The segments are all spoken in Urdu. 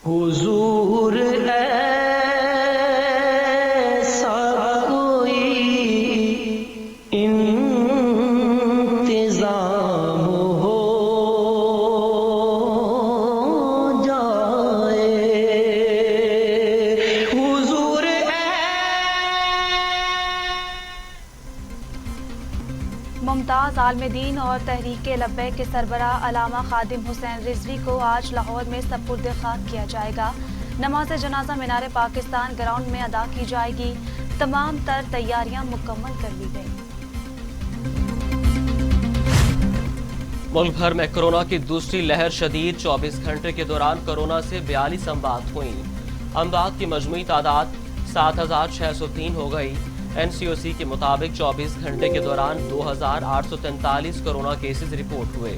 حضور ایسا کوئی انتظام ہو جائے، حضور ممتاز عالم دین اور تحریک لبیک کے سربراہ علامہ خادم حسین رضوی کو آج لاہور میں سپرد خاک کیا جائے گا۔ نماز جنازہ مینار پاکستان گراؤنڈ میں ادا کی جائے گی۔ تمام تر تیاریاں مکمل کر لی گئی۔ ملک بھر میں کورونا کی دوسری لہر شدید، 24 گھنٹے کے دوران کورونا سے 42 اموات ہوئیں۔ اموات کی مجموعی تعداد 7603 ہو گئی۔ این سی او سی کے مطابق 24 گھنٹے کے دوران 2843 کورونا کیسز رپورٹ ہوئے۔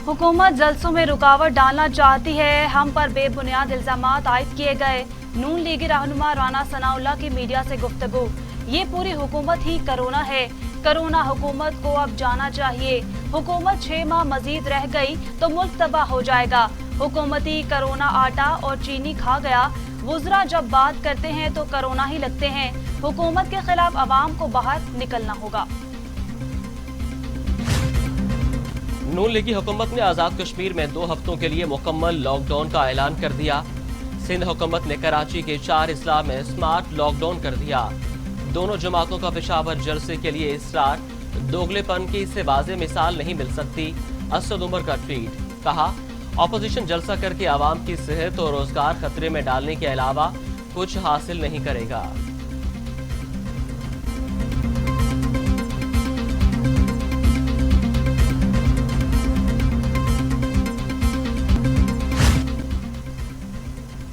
حکومت جلسوں میں رکاوٹ ڈالنا چاہتی ہے، ہم پر بے بنیاد الزامات عائد کیے گئے۔ نون لیگی رہنما رانا ثناء اللہ کی میڈیا سے گفتگو، یہ پوری حکومت ہی کرونا ہے، کرونا حکومت کو اب جانا چاہیے، حکومت 6 ماہ مزید رہ گئی تو ملک تباہ ہو جائے گا، حکومتی کرونا آٹا اور چینی کھا گیا، وزراء جب بات کرتے ہیں تو کرونا ہی لگتے ہیں، حکومت کے خلاف عوام کو باہر نکلنا ہوگا۔ نون لیگی حکومت نے آزاد کشمیر میں 2 ہفتوں کے لیے مکمل لاک ڈاؤن کا اعلان کر دیا۔ سندھ حکومت نے کراچی کے 4 اضلاع میں سمارٹ لاک ڈاؤن کر دیا۔ دونوں جماعتوں کا پشاور جلسے کے لیے اصرار، دوگلے پن کی اس سے واضح مثال نہیں مل سکتی۔ اسد عمر کا ٹویٹ، کہا اپوزیشن جلسہ کر کے عوام کی صحت اور روزگار خطرے میں ڈالنے کے علاوہ کچھ حاصل نہیں کرے گا۔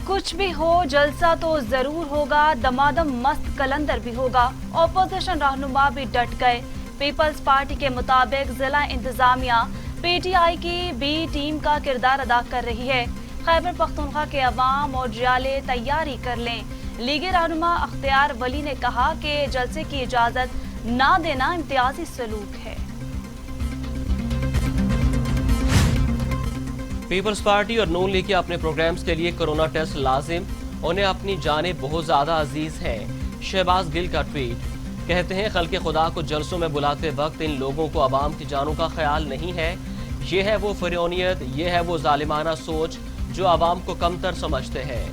کچھ بھی ہو جلسہ تو ضرور ہوگا، دمادم مست کلندر بھی ہوگا، اپوزیشن رہنما بھی ڈٹ گئے۔ پیپلز پارٹی کے مطابق ضلع انتظامیہ پی ٹی آئی کی بی ٹیم کا کردار ادا کر رہی ہے۔ خیبر پختونخوا کے عوام اور جیالے تیاری کر لیں۔ لیگی رہنما اختیار ولی نے کہا کہ جلسے کی اجازت نہ دینا امتیازی سلوک ہے۔ پیپلز پارٹی اور نون لیگ کے اپنے پروگرامز کے لیے کورونا ٹیسٹ لازم، انہیں اپنی جانیں بہت زیادہ عزیز ہیں۔ شہباز گل کا ٹویٹ، کہتے ہیں خلق خدا کو جلسوں میں بلاتے وقت ان لوگوں کو عوام کی جانوں کا خیال نہیں ہے۔ یہ ہے وہ فرعونیت، یہ ہے وہ ظالمانہ سوچ جو عوام کو کمتر سمجھتے ہیں۔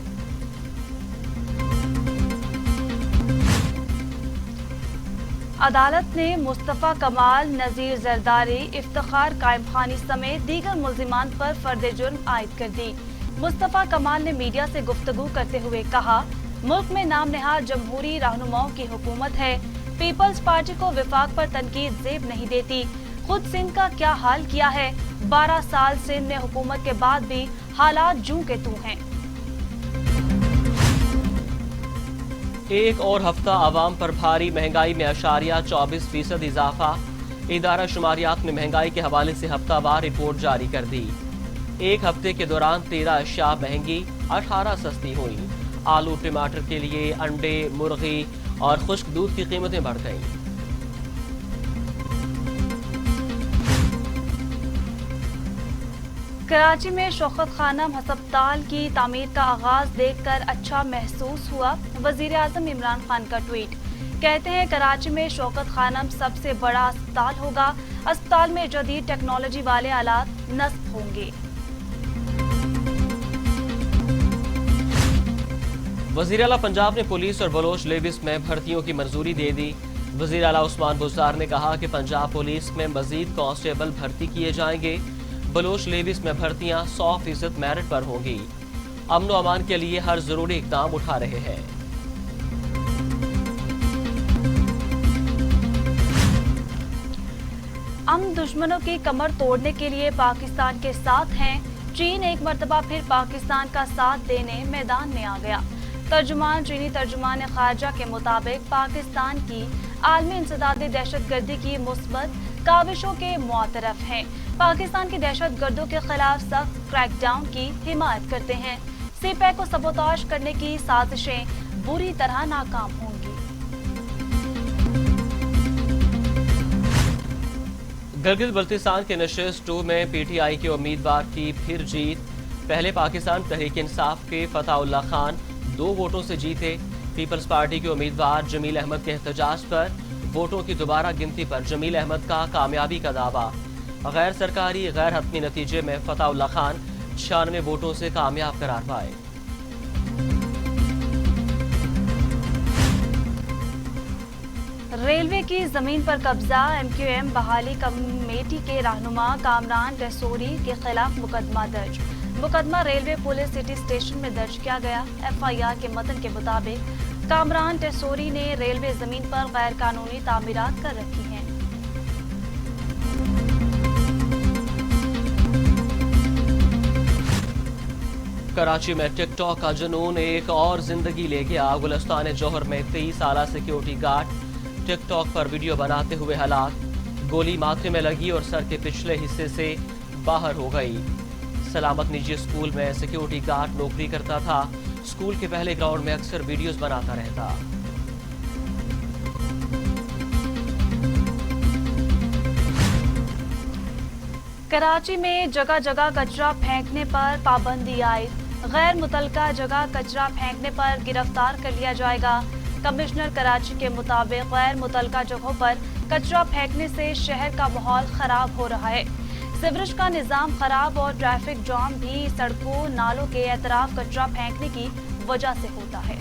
عدالت نے مصطفیٰ کمال، نذیر زرداری، افتخار قائم خانی سمیت دیگر ملزمان پر فرد جرم عائد کر دی۔ مصطفیٰ کمال نے میڈیا سے گفتگو کرتے ہوئے کہا، ملک میں نام نہاد جمہوری رہنماؤں کی حکومت ہے، پیپلز پارٹی کو وفاق پر تنقید زیب نہیں دیتی۔ خود سندھ کا کیا حال کیا ہے، 12 سال سندھ میں حکومت کے بعد بھی حالات جوں کے توں ہیں۔ ایک اور ہفتہ عوام پر بھاری، مہنگائی میں 24% اضافہ۔ ادارہ شماریات نے مہنگائی کے حوالے سے ہفتہ وار رپورٹ جاری کر دی۔ ایک ہفتے کے دوران 13 اشیاء مہنگی، 18 سستی ہوئیں۔ آلو، ٹماٹر کے لیے انڈے، مرغی اور خشک دودھ کی قیمتیں بڑھ گئیں۔ کراچی میں شوکت خانم ہسپتال کی تعمیر کا آغاز دیکھ کر اچھا محسوس ہوا، وزیر اعظم عمران خان کا ٹویٹ، کہتے ہیں کراچی میں شوکت خانم سب سے بڑا اسپتال ہوگا، اسپتال میں جدید ٹیکنالوجی والے آلات نصب ہوں گے۔ وزیر اعلیٰ پنجاب نے پولیس اور بلوچ لیویس میں بھرتیوں کی منظوری دے دی۔ وزیر اعلیٰ عثمان بزدار نے کہا کہ پنجاب پولیس میں مزید کانسٹیبل بھرتی کیے جائیں گے، بلوچ لیویس میں بھرتیاں 100% میرٹ پر ہوں گی۔ امن و امان کے لیے ہر ضروری اقدام اٹھا رہے ہیں۔ ہم دشمنوں کی کمر توڑنے کے لیے پاکستان کے ساتھ ہیں، چین ایک مرتبہ پھر پاکستان کا ساتھ دینے میدان میں آ گیا۔ ترجمان چینی ترجمان خارجہ کے مطابق پاکستان کی عالمی انسداد دہشت گردی کی مثبت کاوشوں کے معترف ہیں، پاکستان کی دہشت گردوں کے خلاف سخت کریک ڈاؤن کی حمایت کرتے ہیں، سی پیک کو سبوتاژ کرنے کی سازشیں بری طرح ناکام ہوں گی۔ گلگت بلتستان کے نشست 2 میں پی ٹی آئی کے امیدوار کی پھر جیت۔ پہلے پاکستان تحریک انصاف کے فتح اللہ خان 2 ووٹوں سے جیتے۔ پیپلز پارٹی کے امیدوار جمیل احمد کے احتجاج پر ووٹوں کی دوبارہ گنتی پر جمیل احمد کا کامیابی کا دعویٰ۔ غیر سرکاری غیر حتمی نتیجے میں فتح اللہ خان 96 ووٹوں سے کامیاب قرار پائے۔ ریلوے کی زمین پر قبضہ، ایم کیو ایم بحالی کمیٹی کے رہنما کامران ٹیسوری کے خلاف مقدمہ درج۔ مقدمہ ریلوے پولیس سٹی اسٹیشن میں درج کیا گیا۔ ایف آئی آر کے متن کے مطابق کامران ٹیسوری نے ریلوے زمین پر غیر قانونی تعمیرات کر رکھی ہیں۔ کراچی میں ٹک ٹاک کا جنون ایک اور زندگی لے گیا۔ گلستان جوہر میں 23 سالہ سیکیورٹی گارڈ ٹک ٹاک پر ویڈیو بناتے ہوئے ہلاک۔ گولی ماتھے میں لگی اور سر کے پچھلے حصے سے باہر ہو گئی۔ سلامت نجی اسکول میں سیکیورٹی گارڈ نوکری کرتا تھا۔ اسکول کے پہلے گراؤنڈ میں اکثر ویڈیوز بناتا رہتا۔ کراچی میں جگہ جگہ کچرا پھینکنے پر پابندی عائد۔ غیر متعلقہ جگہ کچرا پھینکنے پر گرفتار کر لیا جائے گا۔ کمشنر کراچی کے مطابق غیر متعلقہ جگہوں پر کچرا پھینکنے سے شہر کا ماحول خراب ہو رہا ہے۔ سیوریج کا نظام خراب اور ٹریفک جام بھی سڑکوں نالوں کے اطراف کچرا پھینکنے کی وجہ سے ہوتا ہے۔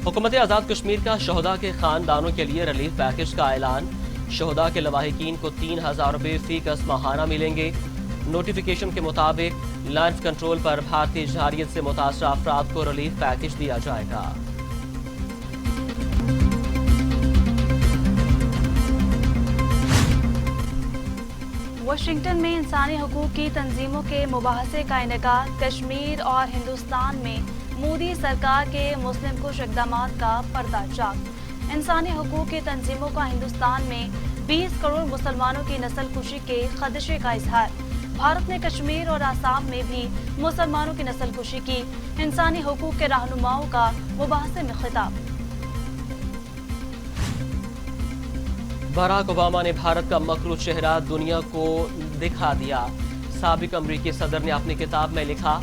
حکومت آزاد کشمیر کا شہداء کے خاندانوں کے لیے ریلیف پیکج کا اعلان۔ شہداء کے لواحقین کو 3000 روپے فی کس ماہانہ ملیں گے۔ نوٹیفیکیشن کے مطابق لائنز کنٹرول پر بھارتی جارحیت سے متاثرہ افراد کو ریلیف پیکج دیا جائے گا۔ واشنگٹن میں انسانی حقوق کی تنظیموں کے مباحثے کا انعقاد۔ کشمیر اور ہندوستان میں مودی سرکار کے مسلم کش اقدامات کا پردہ چاک۔ انسانی حقوق کی تنظیموں کا ہندوستان میں 20 کروڑ مسلمانوں کی نسل کشی کے خدشے کا اظہار۔ بھارت نے کشمیر اور آسام میں بھی مسلمانوں کی نسل کشی کی۔ انسانی حقوق کے رہنماؤں کا مباحثے میں خطاب۔ باراک اوباما نے بھارت کا مکرو چہرہ دنیا کو دکھا دیا۔ سابق امریکی صدر نے اپنی کتاب میں لکھا،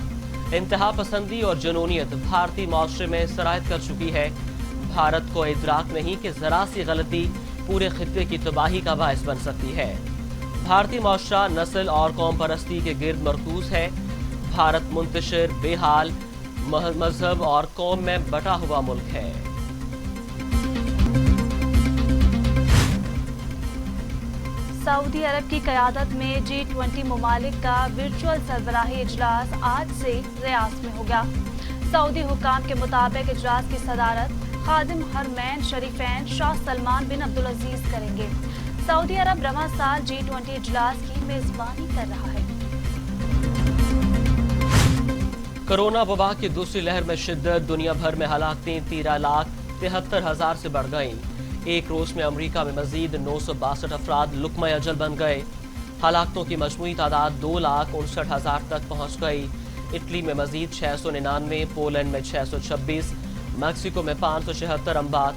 انتہا پسندی اور جنونیت بھارتی معاشرے میں سرایت کر چکی ہے۔ بھارت کو ادراک نہیں کہ ذرا سی غلطی پورے خطے کی تباہی کا باعث بن سکتی ہے۔ بھارتی معاشرہ نسل اور قوم پرستی کے گرد مرکوز ہے۔ بھارت منتشر، بے حال، مذہب اور قوم میں بٹا ہوا ملک ہے۔ سعودی عرب کی قیادت میں G20 ممالک کا ورچوئل سربراہی اجلاس آج سے ریاض میں ہوگا۔ سعودی حکام کے مطابق اجلاس کی صدارت خادم حرمین شریفین شاہ سلمان بن عبدالعزیز کریں گے۔ سعودی عرب رواں سال G20 اجلاس کی میزبانی کر رہا ہے۔ کرونا وبا کی دوسری لہر میں شدت، دنیا بھر میں ہلاکتیں 13,73,000 سے بڑھ گئیں۔ ایک روز میں امریکہ میں مزید 962 افراد لقمہ اجل بن گئے۔ ہلاکتوں کی مجموعی تعداد 2,59,000 تک پہنچ گئی۔ اٹلی میں مزید 699، پولینڈ میں 626، میکسیکو میں 576 اموات،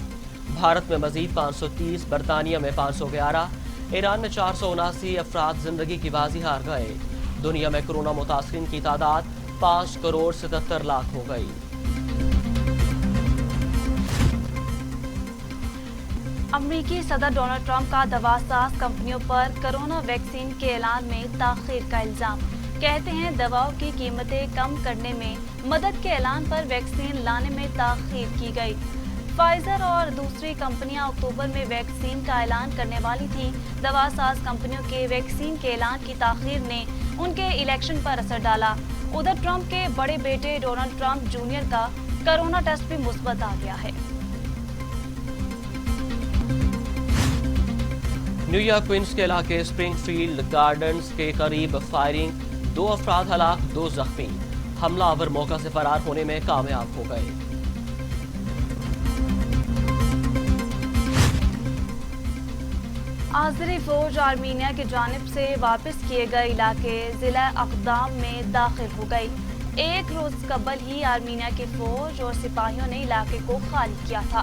بھارت میں مزید 530، برطانیہ میں 511، ایران میں 479 افراد زندگی کی بازی ہار گئے۔ دنیا میں کرونا متاثرین کی تعداد 5 کروڑ 77 لاکھ ہو گئی۔ امریکی صدر ڈونلڈ ٹرمپ کا دواساز کمپنیوں پر کرونا ویکسین کے اعلان میں تاخیر کا الزام۔ کہتے ہیں دواؤں کی قیمتیں کم کرنے میں مدد کے اعلان پر ویکسین لانے میں تاخیر کی گئی۔ فائزر اور دوسری کمپنیاں اکتوبر میں ویکسین کا اعلان کرنے والی تھیں۔ دواساز کمپنیوں کے ویکسین کے اعلان کی تاخیر نے ان کے الیکشن پر اثر ڈالا۔ ادھر ٹرمپ کے بڑے بیٹے ڈونلڈ ٹرمپ جونیئر کا کرونا ٹیسٹ بھی مثبت آ گیا ہے۔ نیویارک کوئنز کے علاقے اسپرنگ فیلڈ گارڈنز کے قریب فائرنگ، 2 افراد ہلاک، 2 زخمی۔ حملہ آور موقع سے فرار ہونے میں کامیاب ہو گئے۔ آذری فوج آرمینیا کی جانب سے واپس کیے گئے علاقے ضلع اقدام میں داخل ہو گئی۔ ایک روز قبل ہی آرمینیا کی فوج اور سپاہیوں نے علاقے کو خالی کیا تھا۔